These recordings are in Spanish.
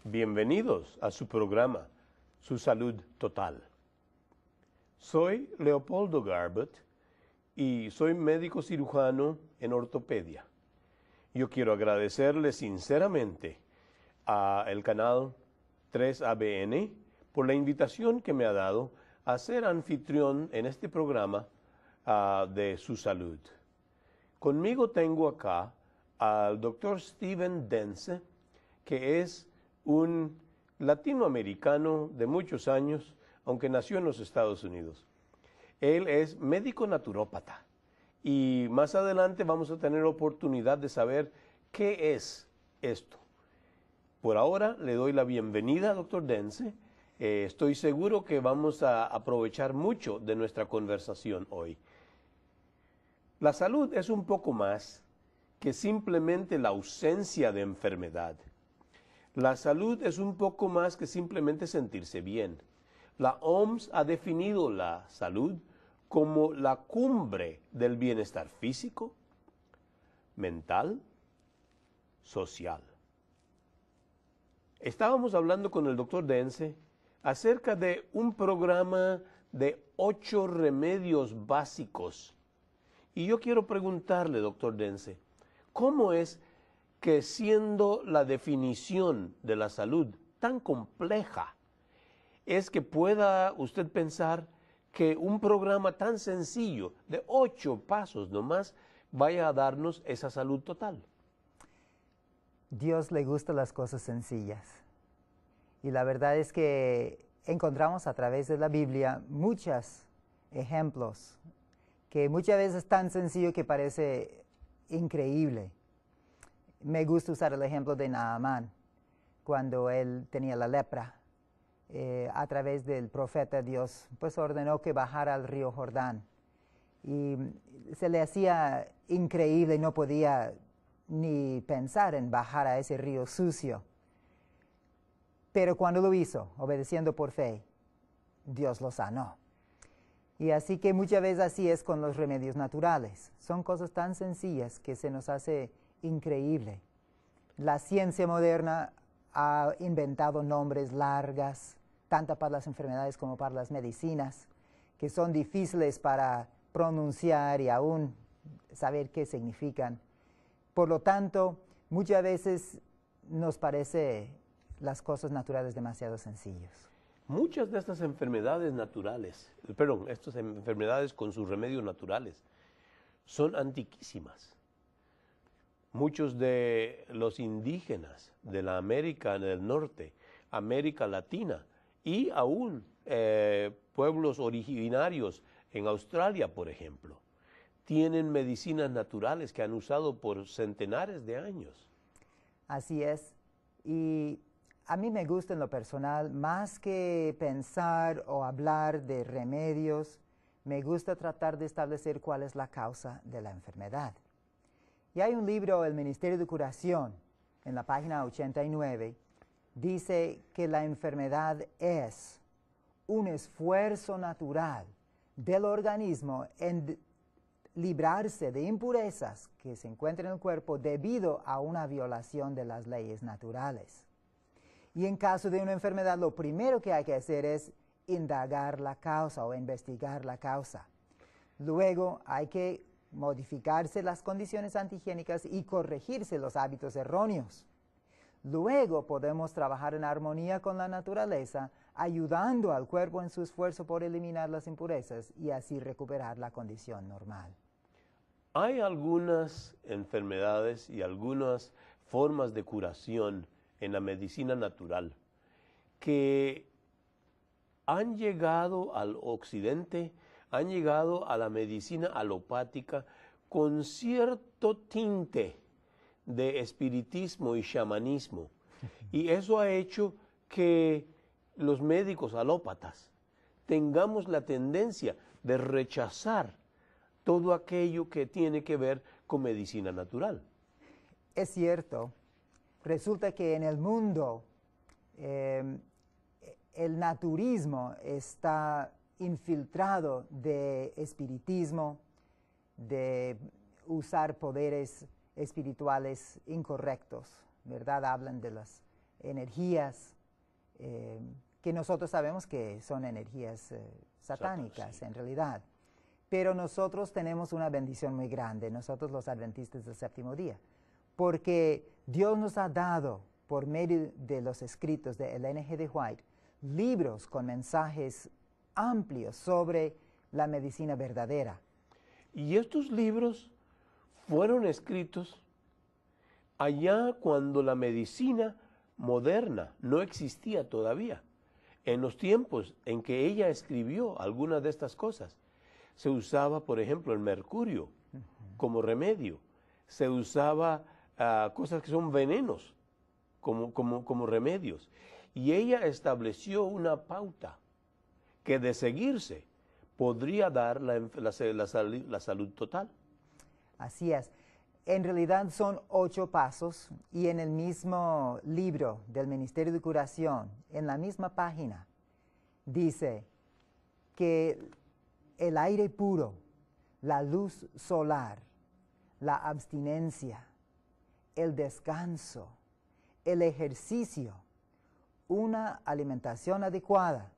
Bienvenidos a su programa, Su Salud Total. Soy Leopoldo Garbett y soy médico cirujano en ortopedia. Yo quiero agradecerle sinceramente al canal 3ABN por la invitación que me ha dado a ser anfitrión en este programa de Su Salud. Conmigo tengo acá al doctor Steven Dentze, que es un latinoamericano de muchos años, aunque nació en los Estados Unidos. Él es médico naturópata y más adelante vamos a tener oportunidad de saber qué es esto. Por ahora le doy la bienvenida, doctor Dentze. Estoy seguro que vamos a aprovechar mucho de nuestra conversación hoy. La salud es un poco más que simplemente la ausencia de enfermedad. La salud es un poco más que simplemente sentirse bien. La OMS ha definido la salud como la cumbre del bienestar físico, mental, social. Estábamos hablando con el doctor Dentze acerca de un programa de 8 remedios básicos. Y yo quiero preguntarle, doctor Dentze, ¿cómo es que siendo la definición de la salud tan compleja, es que pueda usted pensar que un programa tan sencillo, de 8 pasos nomás, vaya a darnos esa salud total? Dios le gusta las cosas sencillas. Y la verdad es que encontramos a través de la Biblia muchos ejemplos que muchas veces es tan sencillo que parece increíble. Me gusta usar el ejemplo de Naamán, cuando él tenía la lepra. A través del profeta Dios pues ordenó que bajara al río Jordán. Y se le hacía increíble, no podía ni pensar en bajar a ese río sucio. Pero cuando lo hizo, obedeciendo por fe, Dios lo sanó. Y así que muchas veces así es con los remedios naturales. Son cosas tan sencillas que se nos hace increíble. La ciencia moderna ha inventado nombres largas, tanto para las enfermedades como para las medicinas, que son difíciles para pronunciar y aún saber qué significan. Por lo tanto, muchas veces nos parece las cosas naturales demasiado sencillas. Muchas de estas enfermedades naturales, estas enfermedades con sus remedios naturales, son antiquísimas. Muchos de los indígenas de la América del Norte, América Latina y aún pueblos originarios en Australia, por ejemplo, tienen medicinas naturales que han usado por centenares de años. Así es. Y a mí me gusta en lo personal, más que pensar o hablar de remedios, me gusta tratar de establecer cuál es la causa de la enfermedad. Y hay un libro, El Ministerio de Curación, en la página 89, dice que la enfermedad es un esfuerzo natural del organismo en librarse de impurezas que se encuentran en el cuerpo debido a una violación de las leyes naturales. Y en caso de una enfermedad, lo primero que hay que hacer es indagar la causa o investigar la causa. Luego hay que modificarse las condiciones antihigiénicas y corregirse los hábitos erróneos. Luego podemos trabajar en armonía con la naturaleza, ayudando al cuerpo en su esfuerzo por eliminar las impurezas y así recuperar la condición normal. Hay algunas enfermedades y algunas formas de curación en la medicina natural que han llegado al occidente, han llegado a la medicina alopática con cierto tinte de espiritismo y chamanismo. Y eso ha hecho que los médicos alópatas tengamos la tendencia de rechazar todo aquello que tiene que ver con medicina natural. Es cierto. Resulta que en el mundo el naturismo está infiltrado de espiritismo, de usar poderes espirituales incorrectos, ¿verdad? Hablan de las energías que nosotros sabemos que son energías satánicas Sí. en realidad. Pero nosotros tenemos una bendición muy grande, nosotros los adventistas del séptimo día, porque Dios nos ha dado, por medio de los escritos de Ellen G. de White, libros con mensajes amplios sobre la medicina verdadera. Y estos libros fueron escritos allá cuando la medicina moderna no existía todavía. En los tiempos en que ella escribió algunas de estas cosas, se usaba, por ejemplo, el mercurio como remedio. Se usaba cosas que son venenos como remedios. Y ella estableció una pauta que de seguirse podría dar la salud total. Así es. En realidad son 8 pasos y en el mismo libro del Ministerio de Curación, en la misma página, dice que el aire puro, la luz solar, la abstinencia, el descanso, el ejercicio, una alimentación adecuada,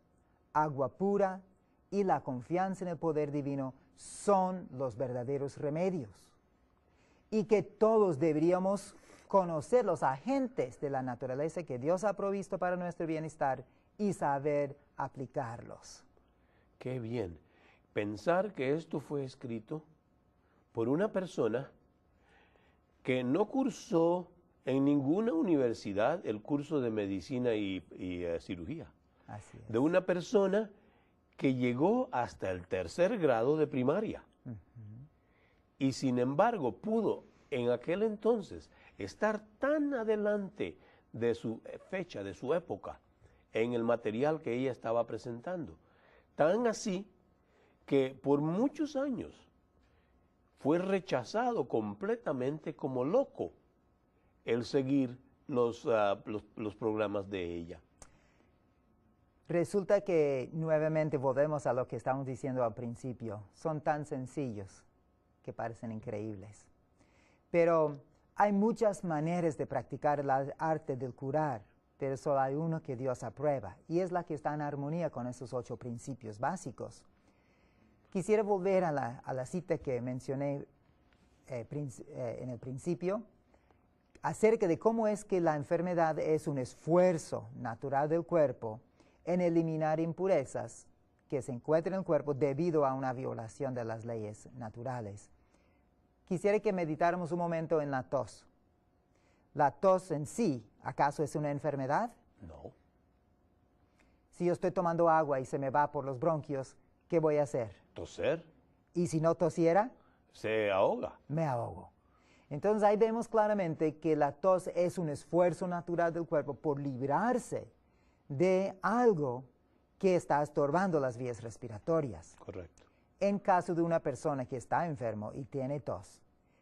agua pura y la confianza en el poder divino son los verdaderos remedios. Y que todos deberíamos conocer los agentes de la naturaleza que Dios ha provisto para nuestro bienestar y saber aplicarlos. Qué bien. Pensar que esto fue escrito por una persona que no cursó en ninguna universidad el curso de medicina y cirugía. Así es. De una persona que llegó hasta el 3er grado de primaria. Y sin embargo pudo en aquel entonces estar tan adelante de su fecha, de su época, en el material que ella estaba presentando. Tan así que por muchos años fue rechazado completamente como loco el seguir los programas de ella. Resulta que nuevamente volvemos a lo que estábamos diciendo al principio. Son tan sencillos que parecen increíbles. Pero hay muchas maneras de practicar el arte del curar, pero solo hay uno que Dios aprueba, y es la que está en armonía con esos 8 principios básicos. Quisiera volver a la cita que mencioné en el principio, acerca de cómo es que la enfermedad es un esfuerzo natural del cuerpo en eliminar impurezas que se encuentran en el cuerpo debido a una violación de las leyes naturales. Quisiera que meditáramos un momento en la tos. ¿La tos en sí, acaso es una enfermedad? No. Si yo estoy tomando agua y se me va por los bronquios, ¿qué voy a hacer? Toser. ¿Y si no tosiera? Se ahoga. Me ahogo. Entonces ahí vemos claramente que la tos es un esfuerzo natural del cuerpo por librarse de algo que está estorbando las vías respiratorias. Correcto. En caso de una persona que está enfermo y tiene tos,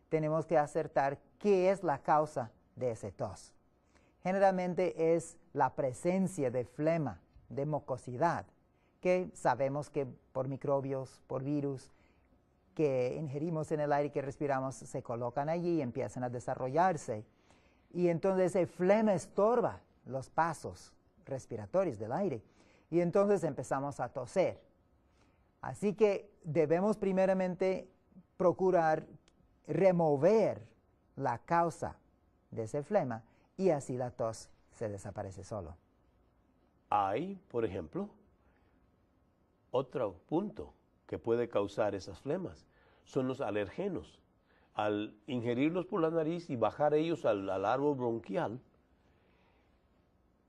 tenemos que acertar qué es la causa de ese tos. Generalmente es la presencia de flema, de mucosidad, que sabemos que por microbios, por virus que ingerimos en el aire que respiramos, se colocan allí y empiezan a desarrollarse. Y entonces el flema estorba los pasos respiratorios del aire. Y entonces empezamos a toser. Así que debemos primeramente procurar remover la causa de ese flema y así la tos se desaparece solo. Hay, por ejemplo, otro punto que puede causar esas flemas, son los alergenos. Al ingerirlos por la nariz y bajar ellos al árbol bronquial,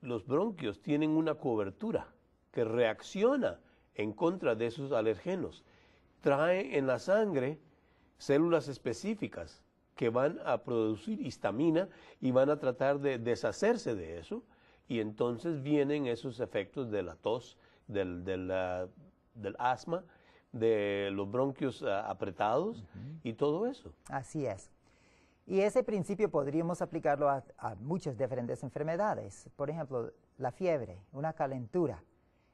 los bronquios tienen una cobertura que reacciona en contra de esos alergenos. Trae en la sangre células específicas que van a producir histamina y van a tratar de deshacerse de eso, y entonces vienen esos efectos de la tos, del asma, de los bronquios apretados y todo eso. Así es. Y ese principio podríamos aplicarlo a muchas diferentes enfermedades. Por ejemplo, la fiebre, una calentura.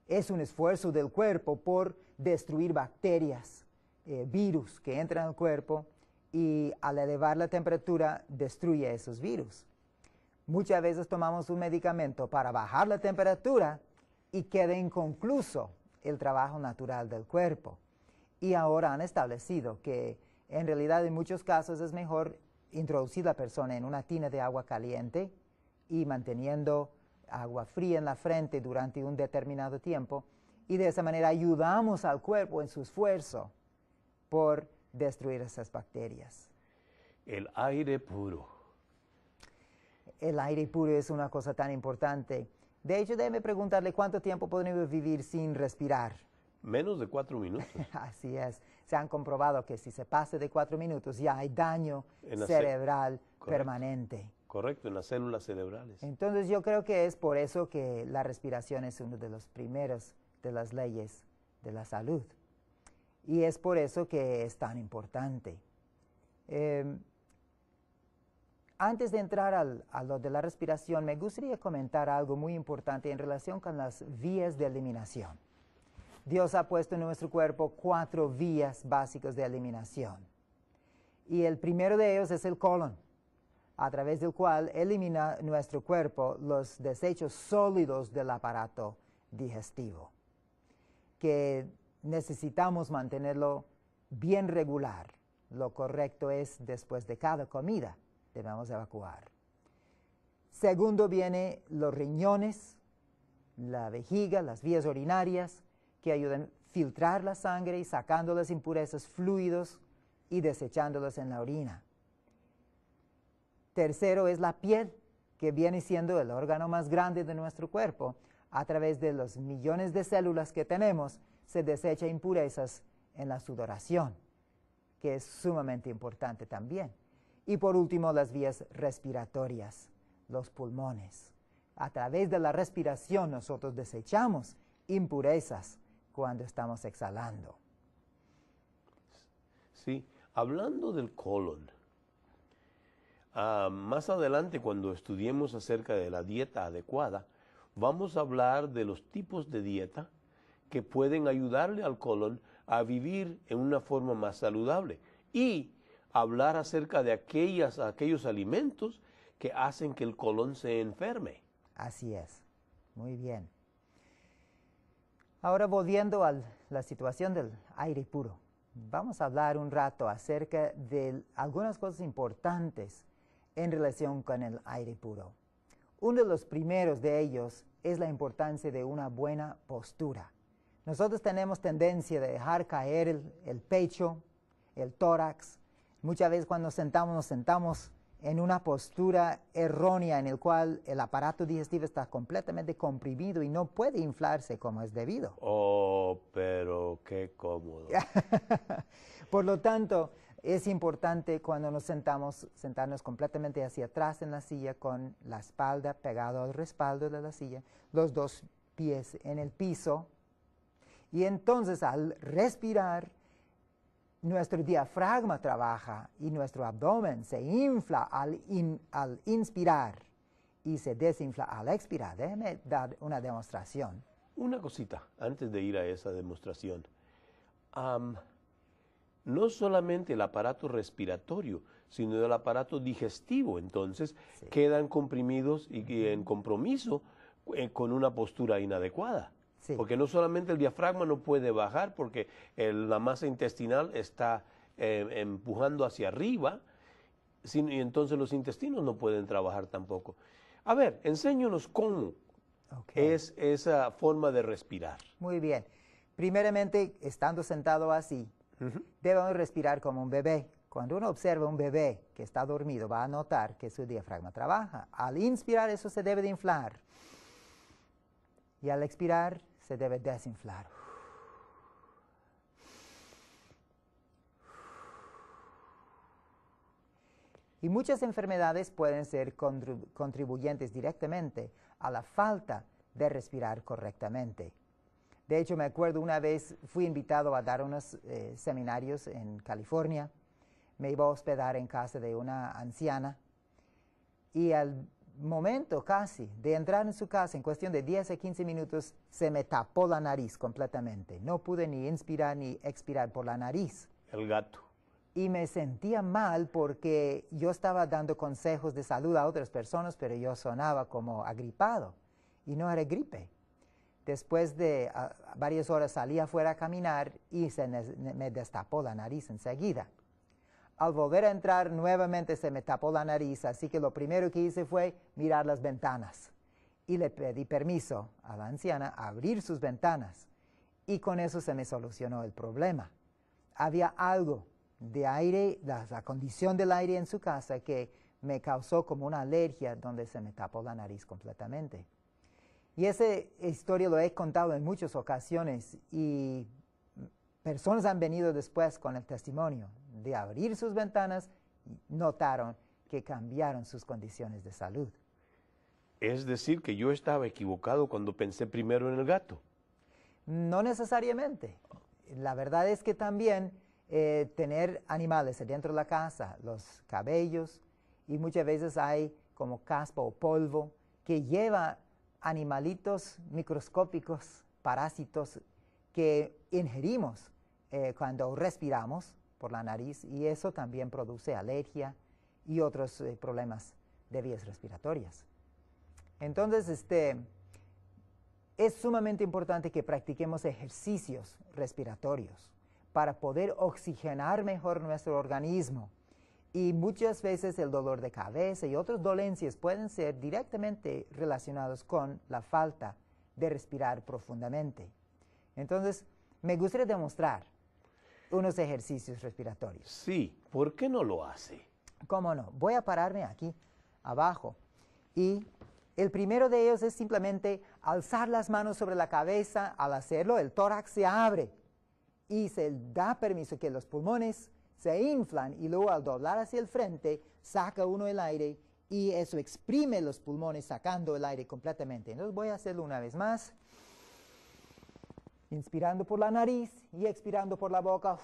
Es un esfuerzo del cuerpo por destruir bacterias, virus que entran al cuerpo, y al elevar la temperatura destruye esos virus. Muchas veces tomamos un medicamento para bajar la temperatura y queda inconcluso el trabajo natural del cuerpo. Y ahora han establecido que en realidad en muchos casos es mejor introducir a la persona en una tina de agua caliente y manteniendo agua fría en la frente durante un determinado tiempo, y de esa manera ayudamos al cuerpo en su esfuerzo por destruir esas bacterias. El aire puro. El aire puro es una cosa tan importante. De hecho, déjeme preguntarle cuánto tiempo podemos vivir sin respirar. Menos de 4 minutos. Así es. Se han comprobado que si se pasa de 4 minutos ya hay daño En cerebral Correcto. permanente. Correcto, en las células cerebrales. Entonces yo creo que es por eso que la respiración es uno de los primeros de las leyes de la salud. Y es por eso que es tan importante. Antes de entrar a lo de la respiración, me gustaría comentar algo muy importante en relación con las vías de eliminación. Dios ha puesto en nuestro cuerpo 4 vías básicas de eliminación. Y el primero de ellos es el colon, a través del cual elimina nuestro cuerpo los desechos sólidos del aparato digestivo, que necesitamos mantenerlo bien regular. Lo correcto es después de cada comida debemos evacuar. Segundo viene los riñones, la vejiga, las vías urinarias, que ayudan a filtrar la sangre y sacando las impurezas, fluidos y desechándolos en la orina. Tercero es la piel, que viene siendo el órgano más grande de nuestro cuerpo. A través de los millones de células que tenemos, se desecha impurezas en la sudoración, que es sumamente importante también. Y por último, las vías respiratorias, los pulmones. A través de la respiración nosotros desechamos impurezas cuando estamos exhalando. Sí, hablando del colon, más adelante cuando estudiemos acerca de la dieta adecuada, vamos a hablar de los tipos de dieta que pueden ayudarle al colon a vivir en una forma más saludable y hablar acerca de aquellos alimentos que hacen que el colon se enferme. Así es, muy bien. Ahora volviendo a la situación del aire puro, vamos a hablar un rato acerca de algunas cosas importantes en relación con el aire puro. Uno de los primeros de ellos es la importancia de una buena postura. Nosotros tenemos tendencia de dejar caer el pecho, el tórax. Muchas veces cuando nos sentamos en una postura errónea en el cual el aparato digestivo está completamente comprimido y no puede inflarse como es debido. Oh, pero qué cómodo. Por lo tanto, es importante cuando nos sentamos, sentarnos completamente hacia atrás en la silla con la espalda pegada al respaldo de la silla, los 2 pies en el piso. Y entonces al respirar, nuestro diafragma trabaja y nuestro abdomen se infla al inspirar y se desinfla al expirar. Déjeme dar una demostración. Una cosita, antes de ir a esa demostración. No solamente el aparato respiratorio, sino el aparato digestivo, entonces, Sí. quedan comprimidos y en compromiso con una postura inadecuada. Sí. Porque no solamente el diafragma no puede bajar porque la masa intestinal está empujando hacia arriba, y entonces los intestinos no pueden trabajar tampoco. A ver, enséñanos cómo es esa forma de respirar. Muy bien. Primeramente, estando sentado así, debemos respirar como un bebé. Cuando uno observa un bebé que está dormido, va a notar que su diafragma trabaja. Al inspirar, eso se debe de inflar. Y al expirar, se debe desinflar. Y muchas enfermedades pueden ser contribuyentes directamente a la falta de respirar correctamente. De hecho, me acuerdo una vez fui invitado a dar unos seminarios en California. Me iba a hospedar en casa de una anciana y al momento casi de entrar en su casa, en cuestión de 10 a 15 minutos, se me tapó la nariz completamente. No pude ni inspirar ni expirar por la nariz. El gato. y me sentía mal porque yo estaba dando consejos de salud a otras personas, pero yo sonaba como agripado y no era gripe. Después de varias horas salí afuera a caminar y me destapó la nariz enseguida. Al volver a entrar nuevamente se me tapó la nariz, así que lo primero que hice fue mirar las ventanas. Y le pedí permiso a la anciana a abrir sus ventanas. Y con eso se me solucionó el problema. Había algo de aire, la condición del aire en su casa que me causó como una alergia donde se me tapó la nariz completamente. Y esa historia lo he contado en muchas ocasiones y personas han venido después con el testimonio de abrir sus ventanas y notaron que cambiaron sus condiciones de salud. Es decir, que yo estaba equivocado cuando pensé primero en el gato. No necesariamente. La verdad es que también tener animales dentro de la casa, los cabellos, y muchas veces hay como caspa o polvo que lleva animalitos microscópicos, parásitos que ingerimos cuando respiramos por la nariz, y eso también produce alergia y otros problemas de vías respiratorias. Entonces, es sumamente importante que practiquemos ejercicios respiratorios para poder oxigenar mejor nuestro organismo. Y muchas veces el dolor de cabeza y otras dolencias pueden ser directamente relacionados con la falta de respirar profundamente. Entonces, me gustaría demostrar unos ejercicios respiratorios. Sí, ¿por qué no lo hace? ¿Cómo no? Voy a pararme aquí abajo y el primero de ellos es simplemente alzar las manos sobre la cabeza. Al hacerlo, el tórax se abre y se da permiso que los pulmones se inflan y luego al doblar hacia el frente saca uno el aire y eso exprime los pulmones sacando el aire completamente. Entonces voy a hacerlo una vez más. Inspirando por la nariz y expirando por la boca.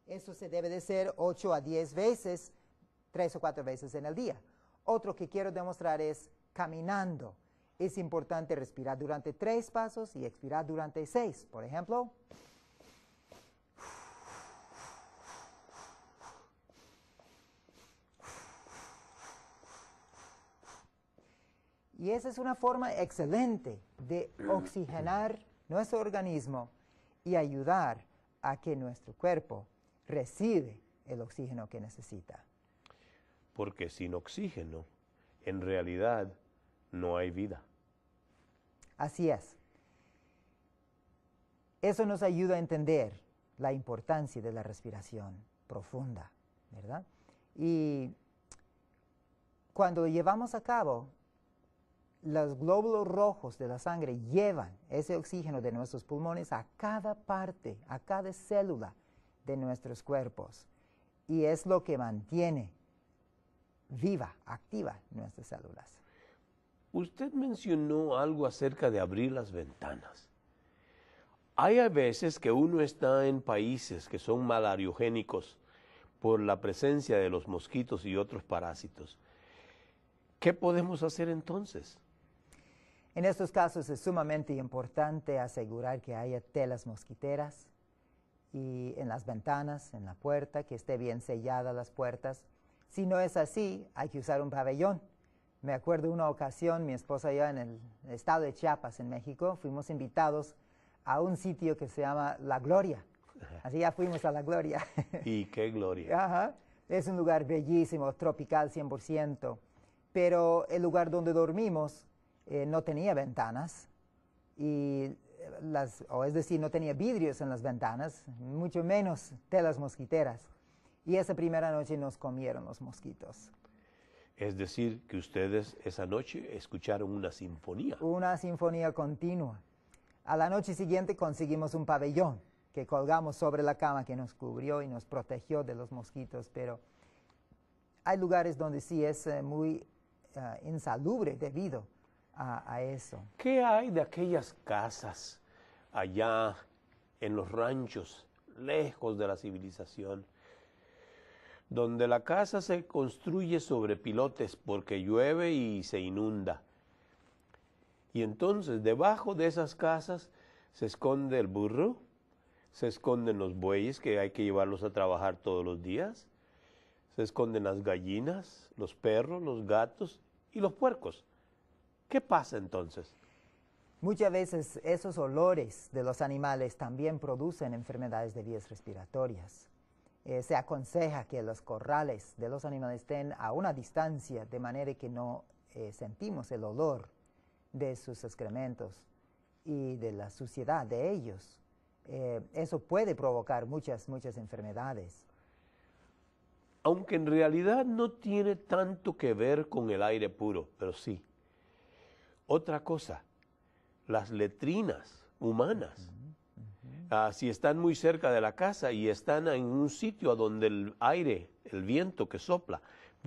Eso se debe de hacer 8 a 10 veces, 3 o 4 veces en el día. Otro que quiero demostrar es caminando. Es importante respirar durante 3 pasos y expirar durante 6. Por ejemplo, y esa es una forma excelente de oxigenar nuestro organismo y ayudar a que nuestro cuerpo recibe el oxígeno que necesita. Porque sin oxígeno, en realidad, no hay vida. Así es. Eso nos ayuda a entender la importancia de la respiración profunda, ¿verdad? Y cuando lo llevamos a cabo, los glóbulos rojos de la sangre llevan ese oxígeno de nuestros pulmones a cada parte, a cada célula de nuestros cuerpos. Y es lo que mantiene viva, activa nuestras células. Usted mencionó algo acerca de abrir las ventanas. Hay a veces que uno está en países que son malariogénicos por la presencia de los mosquitos y otros parásitos. ¿Qué podemos hacer entonces? En estos casos es sumamente importante asegurar que haya telas mosquiteras y en las ventanas, en la puerta, que esté bien sellada las puertas. Si no es así, hay que usar un pabellón. Me acuerdo una ocasión, mi esposa y yo en el estado de Chiapas, en México, fuimos invitados a un sitio que se llama La Gloria. Así ya fuimos a La Gloria. ¡Y qué gloria! Ajá. Es un lugar bellísimo, tropical 100%, pero el lugar donde dormimos no tenía ventanas, es decir, no tenía vidrios en las ventanas, mucho menos telas mosquiteras. Y esa primera noche nos comieron los mosquitos. Es decir, que ustedes esa noche escucharon una sinfonía. Una sinfonía continua. A la noche siguiente conseguimos un pabellón que colgamos sobre la cama que nos cubrió y nos protegió de los mosquitos, pero hay lugares donde sí es muy insalubre debido a eso. ¿Qué hay de aquellas casas allá en los ranchos, lejos de la civilización, donde la casa se construye sobre pilotes porque llueve y se inunda? Y entonces debajo de esas casas se esconde el burro, Se esconden los bueyes que hay que llevarlos a trabajar todos los días. Se esconden las gallinas, los perros, los gatos y los puercos. ¿Qué pasa entonces? Muchas veces esos olores de los animales también producen enfermedades de vías respiratorias. Se aconseja que los corrales de los animales estén a una distancia de manera que no sentimos el olor de sus excrementos y de la suciedad de ellos. Eso puede provocar muchas enfermedades. Aunque en realidad no tiene tanto que ver con el aire puro, pero sí. Otra cosa, las letrinas humanas. Si están muy cerca de la casa y están en un sitio donde el aire, el viento que sopla,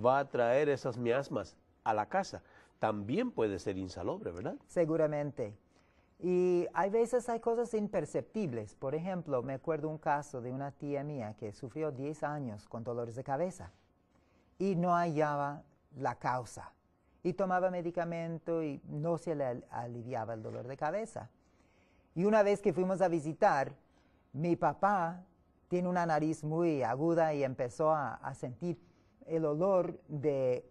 va a traer esas miasmas a la casa, también puede ser insalubre, ¿verdad? Seguramente. Y hay veces hay cosas imperceptibles. Por ejemplo, me acuerdo un caso de una tía mía que sufrió 10 años con dolores de cabeza y no hallaba la causa. Y tomaba medicamento y no se le aliviaba el dolor de cabeza. Y una vez que fuimos a visitar, mi papá tiene una nariz muy aguda y empezó a sentir el olor de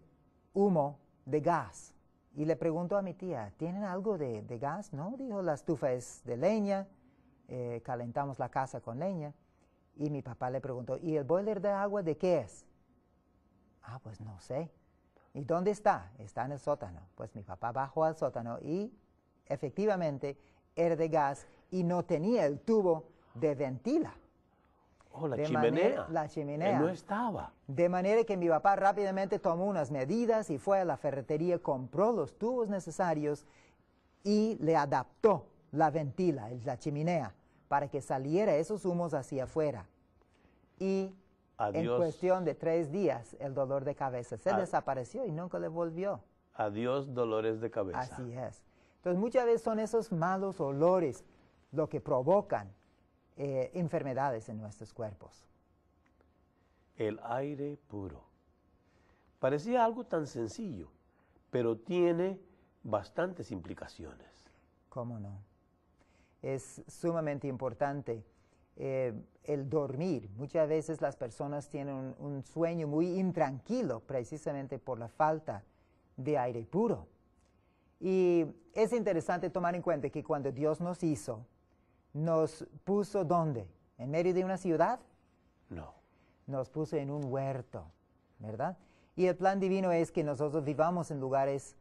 humo, de gas. Y le preguntó a mi tía, ¿tienen algo de gas? No, dijo, la estufa es de leña, calentamos la casa con leña. Y mi papá le preguntó, ¿y el boiler de agua de qué es? Ah, pues no sé. ¿Y dónde está? Está en el sótano. Pues mi papá bajó al sótano y efectivamente era de gas y no tenía el tubo de ventila. Oh, la chimenea. La chimenea. No estaba. De manera que mi papá rápidamente tomó unas medidas y fue a la ferretería, compró los tubos necesarios y le adaptó la ventila, la chimenea, para que saliera esos humos hacia afuera. Y en cuestión de 3 días el dolor de cabeza se desapareció y nunca le volvió. Adiós dolores de cabeza. Así es. Entonces muchas veces son esos malos olores lo que provocan enfermedades en nuestros cuerpos. El aire puro. Parecía algo tan sencillo, pero tiene bastantes implicaciones. ¿Cómo no? Es sumamente importante el dormir. Muchas veces las personas tienen un sueño muy intranquilo precisamente por la falta de aire puro. Y es interesante tomar en cuenta que cuando Dios nos hizo, nos puso ¿dónde? ¿En medio de una ciudad? No. Nos puso en un huerto, ¿verdad? Y el plan divino es que nosotros vivamos en lugares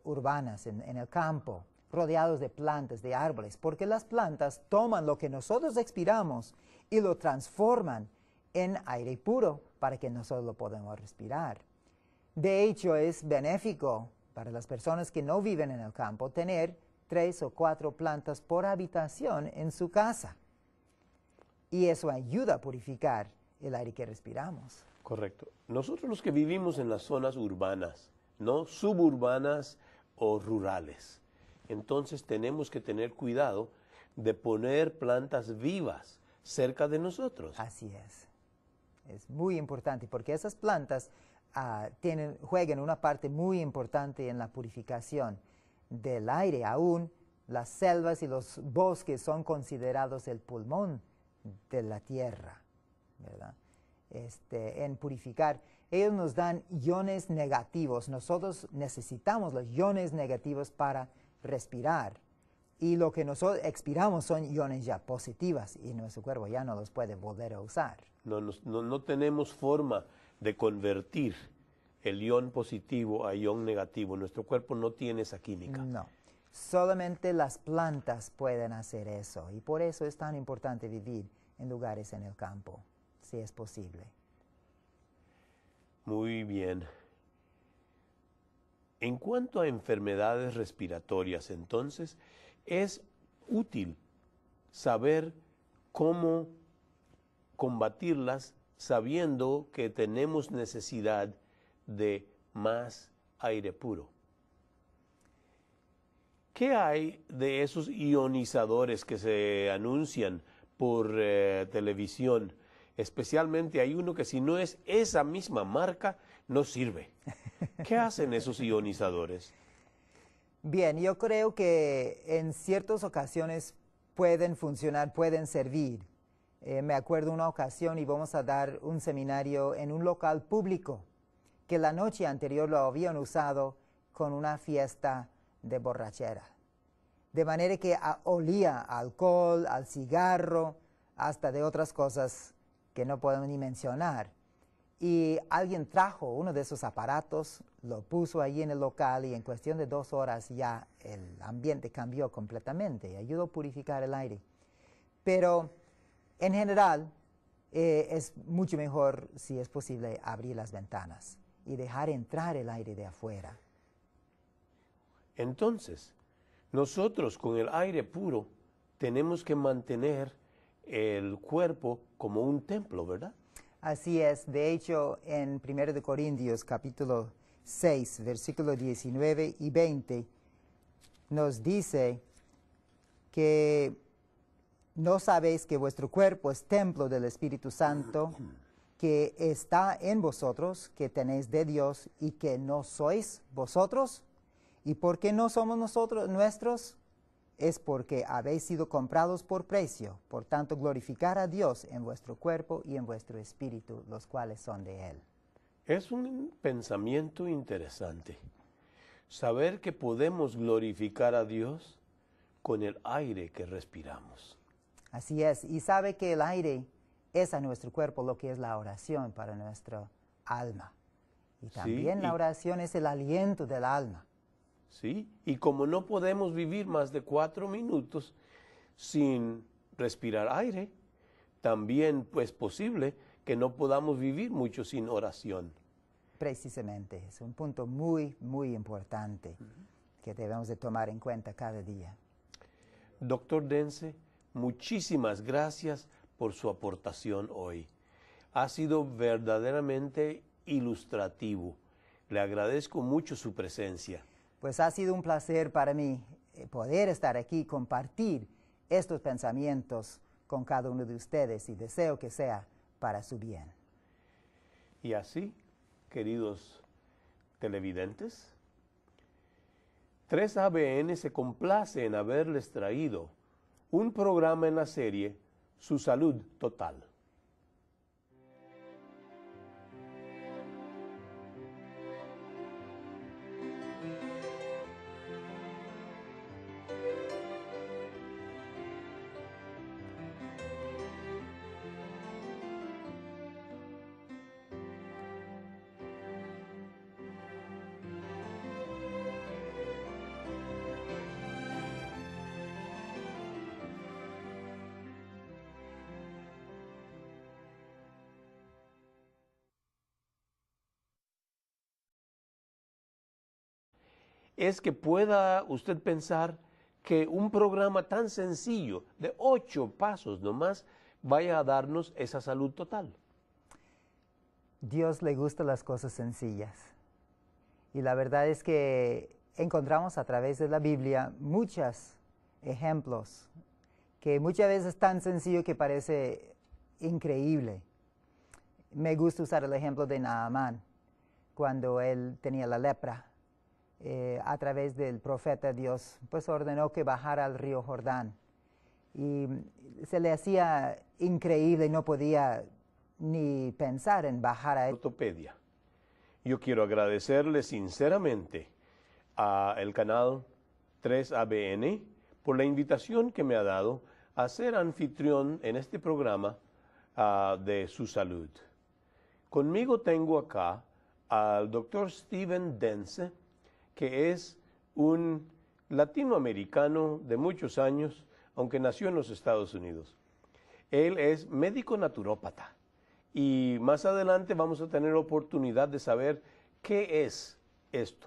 urbanos, en el campo, rodeados de plantas, de árboles, porque las plantas toman lo que nosotros expiramos y lo transforman en aire puro para que nosotros lo podamos respirar. De hecho, es benéfico para las personas que no viven en el campo tener 3 o 4 plantas por habitación en su casa. Y eso ayuda a purificar el aire que respiramos. Correcto. Nosotros los que vivimos en las zonas urbanas, no suburbanas o rurales, entonces tenemos que tener cuidado de poner plantas vivas cerca de nosotros. Así es. Es muy importante porque esas plantas juegan una parte muy importante en la purificación del aire. Aún las selvas y los bosques son considerados el pulmón de la tierra, ¿verdad? En purificar. Ellos nos dan iones negativos. Nosotros necesitamos los iones negativos para respirar. Y lo que nosotros expiramos son iones ya positivas y nuestro cuerpo ya no los puede volver a usar. No tenemos forma de convertir el ion positivo a ion negativo. Nuestro cuerpo no tiene esa química. No. Solamente las plantas pueden hacer eso. Y por eso es tan importante vivir en lugares en el campo, si es posible. Muy bien. En cuanto a enfermedades respiratorias, entonces, es útil saber cómo combatirlas sabiendo que tenemos necesidad de más aire puro. ¿Qué hay de esos ionizadores que se anuncian por televisión? Especialmente hay uno que si no es esa misma marca, no sirve. ¿Qué hacen esos ionizadores? Bien, yo creo que en ciertas ocasiones pueden funcionar, pueden servir, Me acuerdo una ocasión íbamos a dar un seminario en un local público que la noche anterior lo habían usado con una fiesta de borrachera. De manera que olía a alcohol, al cigarro, hasta de otras cosas que no podemos ni mencionar. Y alguien trajo uno de esos aparatos, lo puso allí en el local y en cuestión de 2 horas ya el ambiente cambió completamente y ayudó a purificar el aire. Pero en general es mucho mejor, si es posible, abrir las ventanas y dejar entrar el aire de afuera. Entonces, nosotros con el aire puro tenemos que mantener el cuerpo como un templo, ¿verdad? Así es. De hecho, en 1 de Corintios capítulo 6, versículos 19 y 20, nos dice que no sabéis que vuestro cuerpo es templo del Espíritu Santo, que está en vosotros, que tenéis de Dios y que no sois vosotros. ¿Y por qué no somos nosotros nuestros? Es porque habéis sido comprados por precio. Por tanto, glorificar a Dios en vuestro cuerpo y en vuestro espíritu, los cuales son de Él. Es un pensamiento interesante. Saber que podemos glorificar a Dios con el aire que respiramos. Así es. Y sabe que el aire es a nuestro cuerpo lo que es la oración para nuestra alma. Y también la oración es el aliento del alma. Sí, y como no podemos vivir más de 4 minutos sin respirar aire, también es posible que no podamos vivir mucho sin oración. Precisamente, es un punto muy, muy importante que debemos de tomar en cuenta cada día. Doctor Dence, muchísimas gracias por su aportación hoy. Ha sido verdaderamente ilustrativo. Le agradezco mucho su presencia. Pues ha sido un placer para mí poder estar aquí y compartir estos pensamientos con cada uno de ustedes y deseo que sea para su bien. Y así, queridos televidentes, 3ABN se complace en haberles traído un programa en la serie Su Salud Total. Es que pueda usted pensar que un programa tan sencillo, de 8 pasos nomás, vaya a darnos esa salud total. Dios le gustan las cosas sencillas. Y la verdad es que encontramos a través de la Biblia muchos ejemplos que muchas veces es tan sencillo que parece increíble. Me gusta usar el ejemplo de Naamán, cuando él tenía la lepra. A través del profeta Dios, pues ordenó que bajara al río Jordán. Y se le hacía increíble, no podía ni pensar en bajar a Ortopedia. Yo quiero agradecerle sinceramente al canal 3ABN por la invitación que me ha dado a ser anfitrión en este programa de Su Salud. Conmigo tengo acá al doctor Steven Dence, que es un latinoamericano de muchos años, aunque nació en los Estados Unidos. Él es médico naturópata y más adelante vamos a tener oportunidad de saber qué es esto.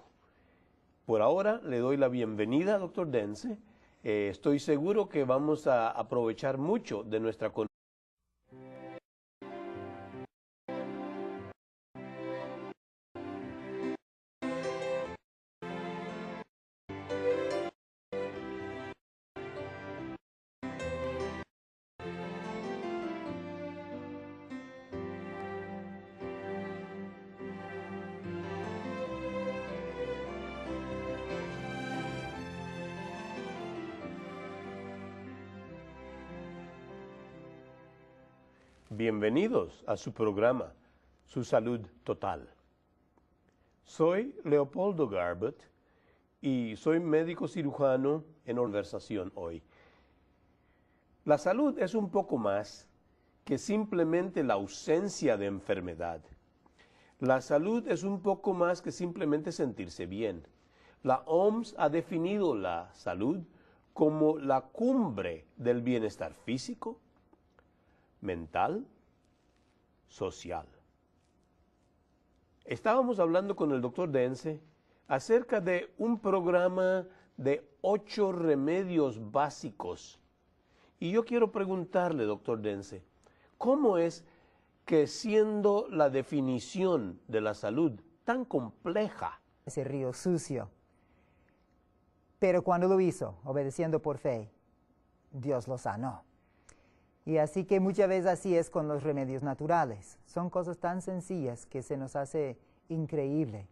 Por ahora le doy la bienvenida, doctor Dence. Estoy seguro que vamos a aprovechar mucho de nuestra conexión. Bienvenidos a su programa, Su Salud Total. Soy Leopoldo Garbett y soy médico cirujano en conversación hoy. La salud es un poco más que simplemente la ausencia de enfermedad. La salud es un poco más que simplemente sentirse bien. La OMS ha definido la salud como la cumbre del bienestar físico, mental, social. Estábamos hablando con el doctor Dense acerca de un programa de 8 remedios básicos. Y yo quiero preguntarle, doctor Dense, ¿cómo es que siendo la definición de la salud tan compleja? Ese río sucio. Pero cuando lo hizo, obedeciendo por fe, Dios lo sanó. Y así que muchas veces así es con los remedios naturales. Son cosas tan sencillas que se nos hace increíble.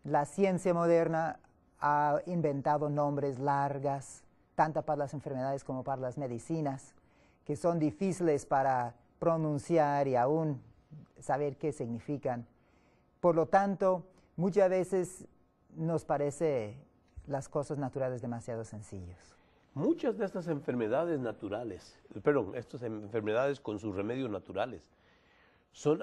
La ciencia moderna ha inventado nombres largas, tanto para las enfermedades como para las medicinas, que son difíciles para pronunciar y aún saber qué significan. Por lo tanto, muchas veces nos parece las cosas naturales demasiado sencillas. Muchas de estas enfermedades naturales, estas enfermedades con sus remedios naturales, son